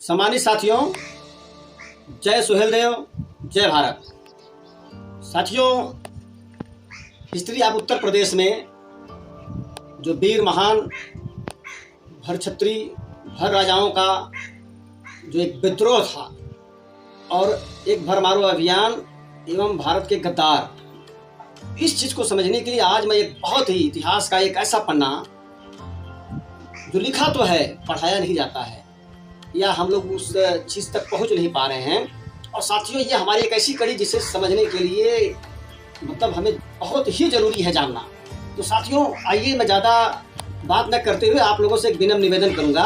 सम्मानित साथियों, जय सुहेलदेव, जय भारत। साथियों, हिस्ट्री ऑफ उत्तर प्रदेश में जो वीर महान भर छत्री भर राजाओं का जो एक विद्रोह था और एक भरमारो अभियान एवं भारत के गद्दार, इस चीज़ को समझने के लिए आज मैं एक बहुत ही इतिहास का एक ऐसा पन्ना जो लिखा तो है, पढ़ाया नहीं जाता है या हम लोग उस चीज़ तक पहुंच नहीं पा रहे हैं। और साथियों, ये हमारी एक ऐसी कड़ी जिसे समझने के लिए मतलब हमें बहुत ही ज़रूरी है जानना। तो साथियों, आइए मैं ज़्यादा बात न करते हुए आप लोगों से एक विनम्र निवेदन करूंगा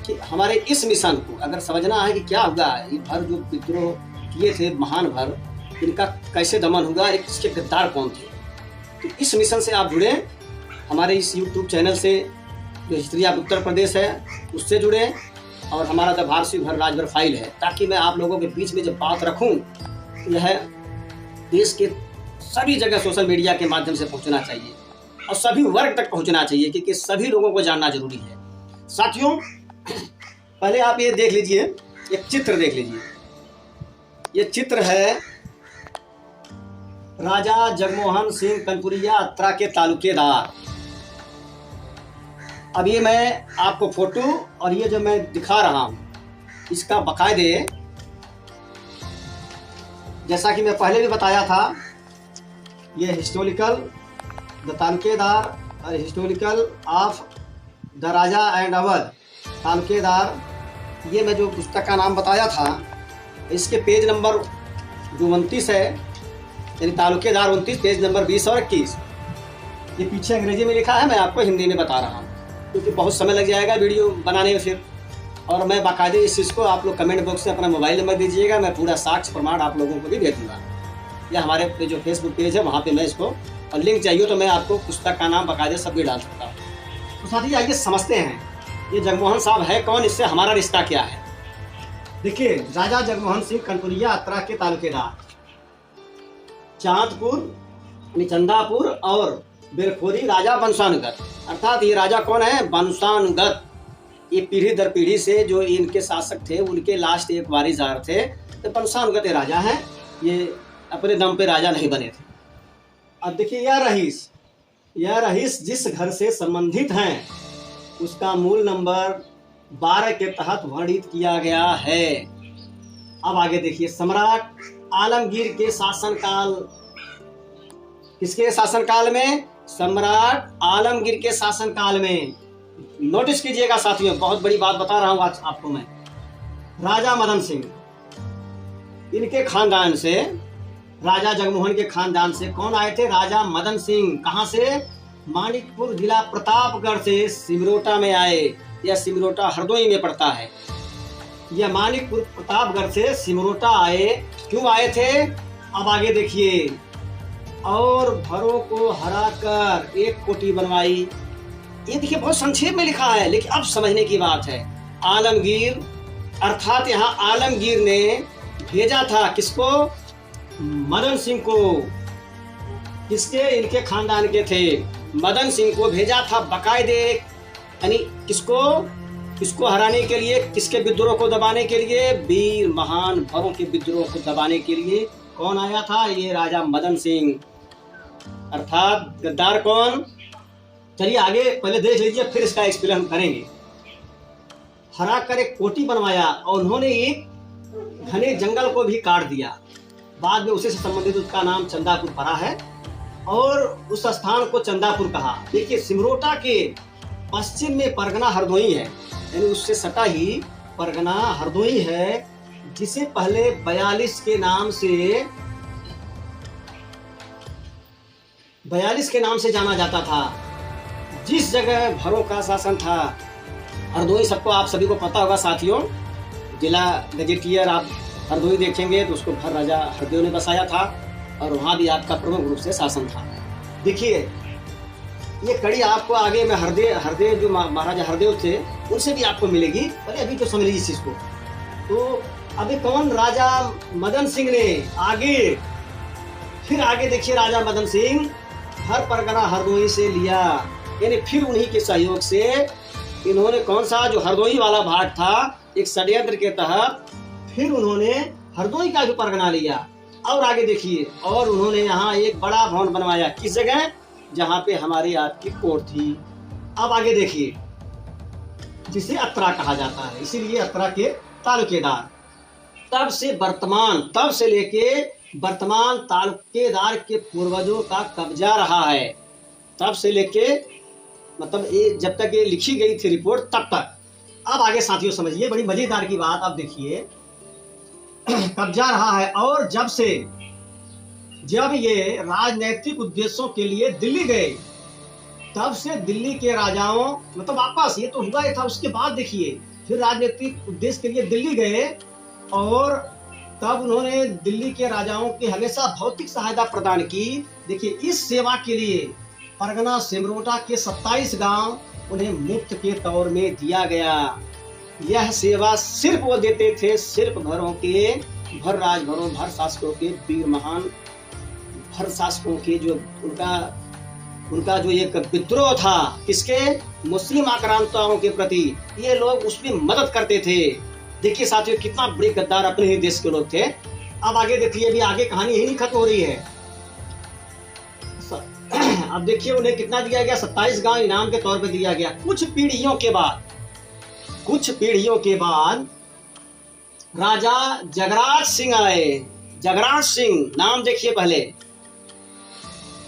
कि हमारे इस मिशन को अगर समझना है कि क्या हुआ, ये भर जो विद्रोह किए थे महान भर, इनका कैसे दमन हुआ, इसके गद्दार कौन थे, तो इस मिशन से आप जुड़े। हमारे इस YouTube चैनल से जो हिस्ट्री ऑफ उत्तर प्रदेश है उससे जुड़े और हमारा द भारत भर राजभर फाइल है, ताकि मैं आप लोगों के बीच में जब बात रखूं, यह देश के सभी जगह सोशल मीडिया के माध्यम से पहुंचना चाहिए और सभी वर्ग तक पहुंचना चाहिए, क्योंकि सभी लोगों को जानना जरूरी है। साथियों, पहले आप ये देख लीजिए, एक चित्र देख लीजिए। ये चित्र है राजा जगमोहन सिंह कनपुरिया अत्रा के तालुकेदार। अब ये मैं आपको फोटो और ये जो मैं दिखा रहा हूँ इसका बाकायदे, जैसा कि मैं पहले भी बताया था, ये हिस्टोरिकल द तालुकेदार और historical of the Raja and Awadh taluqdar, ये मैं जो पुस्तक का नाम बताया था, इसके पेज नंबर जो 29 है, यानी तालुकेदार 29, पेज नंबर 20 और 21। ये पीछे अंग्रेजी में लिखा है, मैं आपको हिंदी में बता रहा हूँ क्योंकि बहुत समय लग जाएगा वीडियो बनाने में फिर। और मैं बाकायदे इस चीज़ को आप लोग कमेंट बॉक्स में अपना मोबाइल नंबर दीजिएगा, मैं पूरा साक्ष्य प्रमाण आप लोगों को भी दे दूँगा, या हमारे पे जो फेसबुक पेज है वहाँ पे मैं इसको, और लिंक चाहिए तो मैं आपको पुस्तक का नाम बाकायदे सब भी डाल सकता हूँ। तो साथी, आइए समझते हैं ये जगमोहन साहब है कौन, इससे हमारा रिश्ता क्या है। देखिए, राजा जगमोहन सिंह कनपुरिया अत्रा के तालुकेदार, चांदपुर यानी चंदापुर और बेरखोरी राजा वंशानुगत, अर्थात ये राजा कौन है, वंशानुगत। ये पीढ़ी दर पीढ़ी से जो इनके शासक थे उनके लास्ट एक वारिसदार थे, तो वंशानुगत ये राजा हैं, ये अपने दम पे राजा नहीं बने थे। अब देखिए, यह रईस जिस घर से संबंधित हैं उसका मूल नंबर 12 के तहत वर्णित किया गया है। अब आगे देखिए, सम्राट आलमगीर के शासनकाल, किसके शासनकाल में, सम्राट आलमगीर के शासनकाल में। नोटिस कीजिएगा साथियों, बहुत बड़ी बात बता रहा हूं आज आपको मैं। राजा मदन सिंह, इनके खानदान से, राजा जगमोहन के खानदान से कौन आए थे, राजा मदन सिंह। कहां से, मानिकपुर जिला प्रतापगढ़ से सिमरोटा में आए। यह सिमरोटा हरदोई में पड़ता है। यह मानिकपुर प्रतापगढ़ से सिमरोटा आए। क्यों आए थे, अब आगे देखिए। और भरों को हराकर एक कोठी बनवाई। ये देखिए, बहुत संक्षेप में लिखा है, लेकिन अब समझने की बात है। आलमगीर, अर्थात यहाँ आलमगीर ने भेजा था किसको, मदन सिंह को। किसके, इनके खानदान के थे, मदन सिंह को भेजा था बाकायदे, यानी किसको हराने के लिए, किसके विद्रोह को दबाने के लिए, वीर महान भरों के विद्रोह को दबाने के लिए कौन आया था, ये राजा मदन सिंह, अर्थात गद्दार कौन। चलिए आगे पहले देख लीजिए, फिर इसका एक्सप्लेन करेंगे। हरा कर एक कोठी बनवाया और उन्होंने एक घने जंगल को भी काट दिया। बाद में उसी से संबंधित उसका नाम चंदापुर पड़ा है और उस स्थान को चंदापुर कहा। देखिए, सिमरोटा के पश्चिम में परगना हरदोई है, यानी उससे सटा ही परगना हरदोई है, जिसे पहले 42 के नाम से जाना जाता था। जिस जगह भरों का शासन था, हरदोई सबको, आप सभी को पता होगा साथियों, जिला गजेटियर आप हरदोई देखेंगे तो उसको भर राजा हरदेव ने बसाया था और वहाँ भी आपका प्रमुख रूप से शासन था। देखिए, ये कड़ी आपको आगे में हरदेव जो महाराजा हरदेव थे उनसे भी आपको मिलेगी, अरे अभी तो समझ लीजिए इस चीज को। तो अभी कौन, राजा मदन सिंह ने फिर आगे देखिए, राजा मदन सिंह हर परगना हरदोई से लिया, यानी फिर उन्हीं के सहयोग से इन्होंने कौन सा जो हरदोई वाला भाग था एक षड्यंत्र के तहत फिर उन्होंने हरदोई का भी परगना लिया। और आगे देखिए, और उन्होंने यहाँ एक बड़ा भवन बनवाया। किस जगह? जहाँ पे हमारी आपकी कोर्ट थी। अब आगे देखिए, जिसे अत्रा कहा जाता है, इसीलिए अत्रा के तालुकेदार। तब से लेके वर्तमान तालुकेदार के पूर्वजों का कब्जा रहा है। तब से लेके मतलब ये जब तक ये लिखी गई थी रिपोर्ट तब तक। अब आगे साथियों समझिए, बड़ी मजेदार की बात। अब देखिए, कब्जा रहा है। और जब ये राजनीतिक उद्देश्यों के लिए दिल्ली गए, तब से दिल्ली के राजाओं मतलब वापस, ये तो हुआ ही था, उसके बाद देखिए फिर राजनीतिक उद्देश्य के लिए दिल्ली गए और तब उन्होंने दिल्ली के राजाओं की हमेशा भौतिक सहायता प्रदान की। देखिए, इस सेवा के लिए परगना सिमरोटा के 27 गांव उन्हें मुफ्त के तौर में दिया गया। यह सेवा सिर्फ वो देते थे, सिर्फ भर राजभरों, भर शासकों के वीर महान भर शासकों के जो उनका जो एक विद्रोह था, किसके? मुस्लिम आक्रांताओं के प्रति, ये लोग उसमें मदद करते थे। देखिए साथियों, कितना बड़े गद्दार अपने ही देश के लोग थे। अब आगे देखिए, अभी आगे कहानी यही नहीं खत्म हो रही है। अब देखिए, उन्हें कितना दिया गया? 27 गांव इनाम के तौर पे दिया गया। कुछ पीढ़ियों के बाद राजा जगराज सिंह आए। जगराज सिंह नाम देखिए पहले,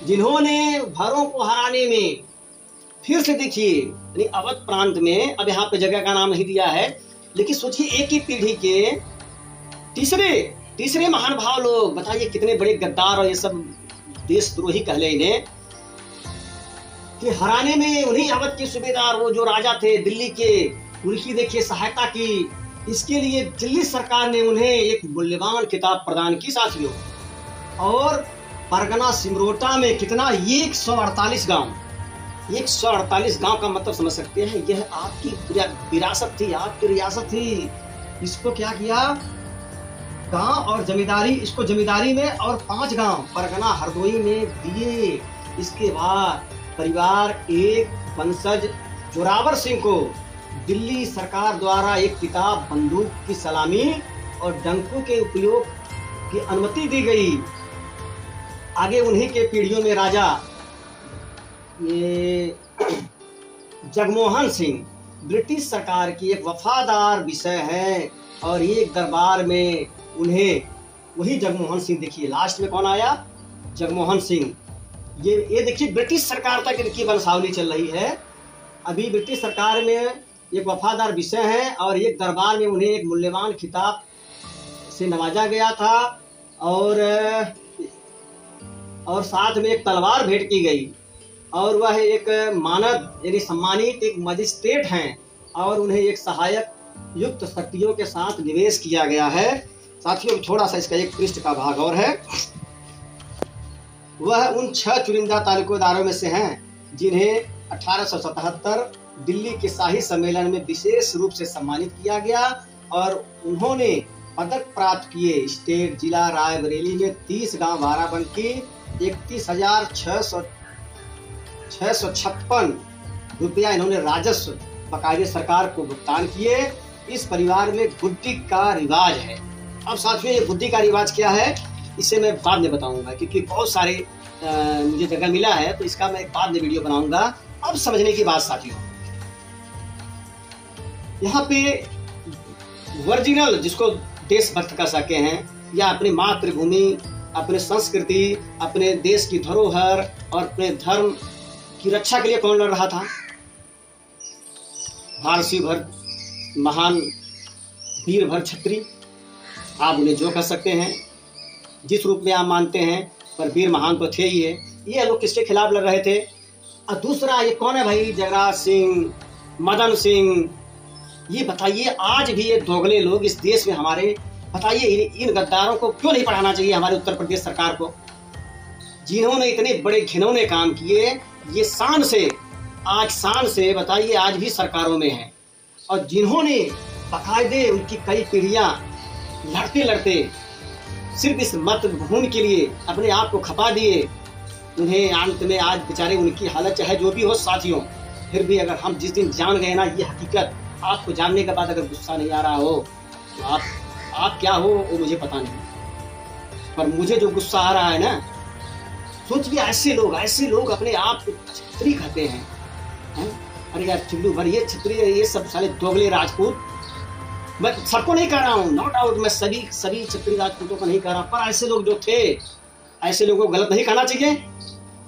जिन्होंने भरों को हराने में फिर से देखिए अवध प्रांत में, अब यहाँ पे जगह का नाम नहीं दिया है, लेकिन सोचिए एक ही पीढ़ी के तीसरे महानुभाव लोग, बताइए कितने बड़े गद्दार और ये सब देशद्रोही कहले इन्हें, कि हराने में उन्हीं अवध के सूबेदार, वो जो राजा थे दिल्ली के, उनकी देखिए सहायता की। इसके लिए दिल्ली सरकार ने उन्हें एक मूल्यवान किताब प्रदान की साथियों। और परगना सिमरोटा में कितना? 148 गांव का मतलब समझ सकते हैं, यह आपकी विरासत थी, आपकी रियासत थी। इसको क्या किया? गांव और जमींदारी, इसको जमींदारी में और 5 गांव परगना हरदोई में दिए। इसके बाद परिवार एक वंशज जोरावर सिंह को दिल्ली सरकार द्वारा एक किताब, बंदूक की सलामी और डंकों के उपयोग की अनुमति दी गई। आगे उन्हीं के पीढ़ियों में राजा ये जगमोहन सिंह ब्रिटिश सरकार की एक वफादार विषय है। और एक दरबार में उन्हें वही जगमोहन सिंह, देखिए लास्ट में कौन आया? जगमोहन सिंह। ये देखिए ब्रिटिश सरकार तक इनकी वंशावली चल रही है। अभी ब्रिटिश सरकार में एक वफादार विषय है और एक दरबार में उन्हें एक मूल्यवान खिताब से नवाजा गया था और साथ में एक तलवार भेंट की गई। और वह एक मानद यानी सम्मानित एक मजिस्ट्रेट हैं और उन्हें एक सहायक युक्त शक्तियों के साथ निवेश किया गया है। साथियों, थोड़ा सा इसका एक पृष्ठ का भाग और है। वह उन 6 चुनिंदा तालुकेदारों में से हैं जिन्हें 1877 दिल्ली के शाही सम्मेलन में विशेष रूप से सम्मानित किया गया और उन्होंने पदक प्राप्त किए। स्टेट, जिला रायबरेली में 30 गांव, बाराबंकी 31,656 रुपया इन्होंने राजस्व बाकायदे सरकार को भुगतान किए। इस परिवार में गुड्डी का रिवाज है। अब साथियों, ये गुड्डी का रिवाज क्या है इसे मैं बाद में बताऊंगा, क्योंकि बहुत सारे मुझे जगह मिला है, तो इसका मैं बाद में वीडियो बनाऊंगा। अब समझने की बात साथियों, यहाँ पे ओरिजिनल जिसको देशभक्त कर सके हैं, या अपनी मातृभूमि, अपने संस्कृति, अपने देश की धरोहर और अपने धर्म की रक्षा के लिए कौन लड़ रहा था? भारसी भर महान वीर भर छत्री, आप उन्हें जो कह सकते हैं, जिस रूप में आप मानते हैं, पर वीर महान तो थे ही है। ये लोग किसके खिलाफ लड़ रहे थे? और दूसरा ये कौन है भाई? जगराज सिंह, मदन सिंह। ये बताइए, आज भी ये दोगले लोग इस देश में हमारे, बताइए इन गद्दारों को क्यों नहीं पढ़ाना चाहिए हमारे उत्तर प्रदेश सरकार को, जिन्होंने इतने बड़े घिनौने काम किए। ये शान से बताइए आज भी सरकारों में है, और जिन्होंने बाकायदे उनकी कई पीढ़ियां लड़ते लड़ते सिर्फ इस मातृभूमि के लिए अपने आप को खपा दिए, उन्हें अंत में आज बेचारे उनकी हालत चाहे जो भी हो साथियों, फिर भी अगर हम जिस दिन जान गए ना ये हकीकत आपको जानने के बाद अगर गुस्सा नहीं आ रहा हो तो आप क्या हो वो मुझे पता नहीं, पर मुझे जो गुस्सा आ रहा है ना, सोचिए ऐसे लोग अपने आप को छत्री कहते हैं, हैं? अरे यार चुल्लू भर ये छत्री, ये सब साले दोगले राजपूत। मैं सबको नहीं कह रहा हूँ, नो डाउट, मैं सभी छत्री राजपूतों को नहीं कह रहा, पर ऐसे लोग जो थे, ऐसे लोगों को गलत नहीं कहना चाहिए।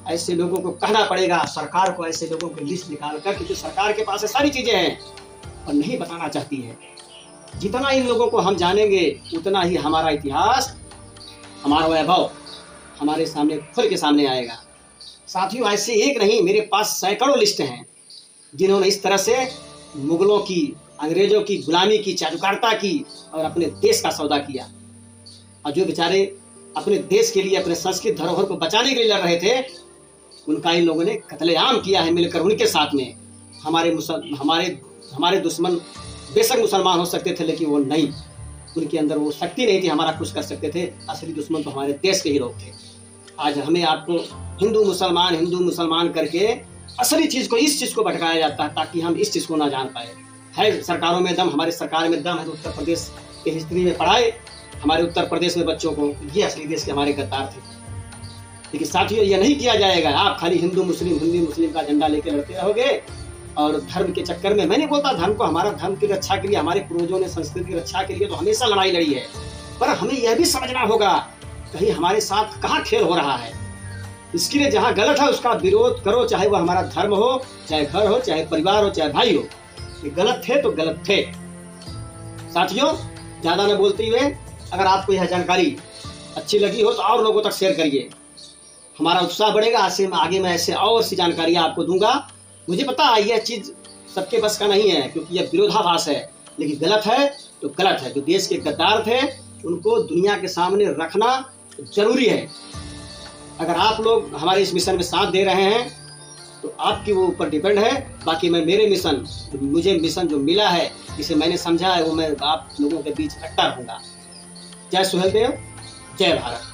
ऐसे लोगों को कहना पड़ेगा सरकार को, ऐसे लोगों की लिस्ट निकाल कर, क्योंकि सरकार के पास सारी चीजें हैं और नहीं बताना चाहती है। जितना इन लोगों को हम जानेंगे उतना ही हमारा इतिहास, हमारा वैभव हमारे सामने खुल के सामने आएगा। साथियों, ऐसे एक नहीं, मेरे पास सैकड़ों लिस्ट हैं जिन्होंने इस तरह से मुगलों की, अंग्रेजों की गुलामी की, चाटुकारिता की और अपने देश का सौदा किया। और जो बेचारे अपने देश के लिए, अपने संस्कृत धरोहर को बचाने के लिए लड़ रहे थे, उनका इन लोगों ने कत्लेआम किया है मिलकर उनके साथ में। हमारे दुश्मन बेशक मुसलमान हो सकते थे, लेकिन वो नहीं, उनके अंदर वो शक्ति नहीं थी हमारा कुछ कर सकते थे। असली दुश्मन तो हमारे देश के ही लोग थे। आज हमें आपको हिंदू मुसलमान करके असली चीज को, इस चीज को भटकाया जाता है ताकि हम इस चीज को ना जान पाए। है सरकारों में दम, हमारी सरकार में दम है तो उत्तर प्रदेश के हिस्ट्री में पढ़ाए हमारे उत्तर प्रदेश में बच्चों को, ये असली देश के हमारे गद्दार थे। लेकिन साथियों, ये नहीं किया जाएगा। आप खाली हिंदू मुस्लिम का झंडा लेकर लड़ते रहोगे और धर्म के चक्कर में, मैं नहीं बोलता धर्म को, हमारा धर्म की रक्षा के लिए, हमारे पूर्वजों ने संस्कृति की रक्षा के लिए तो हमेशा लड़ाई लड़ी है, पर हमें यह भी समझना होगा कहीं हमारे साथ कहाँ खेल हो रहा है। इसके लिए जहाँ गलत है उसका विरोध करो, चाहे वो हमारा धर्म हो, चाहे घर हो, चाहे परिवार हो, चाहे भाई हो। ये गलत थे तो गलत थे। साथियों, ज्यादा न बोलते हुए, अगर आपको यह जानकारी अच्छी लगी हो तो और लोगों तक शेयर करिए, हमारा उत्साह बढ़ेगा। आगे मैं ऐसे और सी जानकारी आपको दूंगा। मुझे पता है यह चीज सबके बस का नहीं है, क्योंकि यह विरोधाभास है, लेकिन गलत है तो गलत है। जो देश के गद्दार थे उनको दुनिया के सामने रखना जरूरी है। अगर आप लोग हमारे इस मिशन में साथ दे रहे हैं तो आपकी वो ऊपर डिपेंड है। बाकी मैं मुझे मिशन जो मिला है, जिसे मैंने समझा है, वो मैं आप लोगों के बीच अट्टा रहूंगा। जय सुहेलदेव, जय भारत।